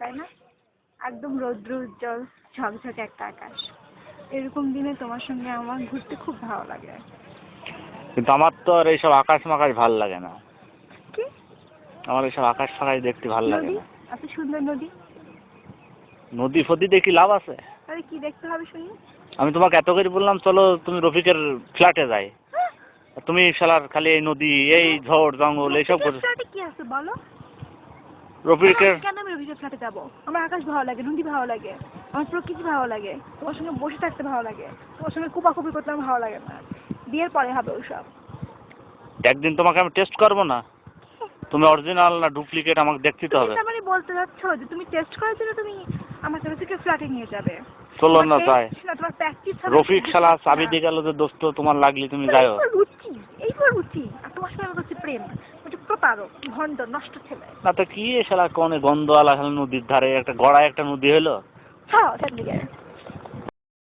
তাই না? একদম রৌদ্র উজ্জ্বল ঝকঝকে একটা আকাশ। এরকম দিনে তোমার সঙ্গে আমার ঘুরতে খুব ভালো লাগে। কিন্তু আমার তো আর এইসব আকাশ মাকাশ ভাল লাগে না। কি? আমার এইসব আকাশ ফাকাশ দেখতে ভাল লাগে নদী, না। এত সুন্দর নদী। নদী ফদি দেখি লাভ আছে? আরে কি দেখতে হবে শুনি? আমি তোমাকে এত করে বললাম চলো তুমি রফিকের ফ্ল্যাটে যাই, তুমি শালার খালি এই নদী এই ঝড় জঙ্গল এইসব করছো। ফ্ল্যাটে কি আছে বলো? রফিকের কেন আমি রফিকের ফ্ল্যাটে যাবো? আমার আকাশ ভালো লাগে, নদী ভালো লাগে, আমার প্রকৃতি ভালো লাগে, তোমার সঙ্গে বসে থাকতে ভালো লাগে, তোমার সঙ্গে কুপাকুপি করতে আমার ভালো লাগে না। বিয়ের পরে হবে ওইসব। একদিন তোমাকে আমি টেস্ট করবো না, তুমি অরিজিনাল না ডুপ্লিকেট আমাকে দেখতে তো তুমি হবে। তার মানে বলতে চাচ্ছ যে তুমি টেস্ট করার জন্য তুমি আমাকে রফিকের ফ্ল্যাটে নিয়ে যাবে? চলো না তাই। তোমার প্র্যাকটিস হবে। রফিক শালা চাবি দিয়ে গেল যে দোস্ত তোমার লাগলি তুমি যাও। রুচি, এইবার রুচি। আর তোমার সঙ্গে আমার কাছে প্রেম। ওটা প্রতারক, ভণ্ড, নষ্ট ছেলে। না তো কি শালা কোনে গন্ধওয়ালা নদীর ধারে একটা গড়ায় একটা নদী হলো। হ্যাঁ, সেদিকে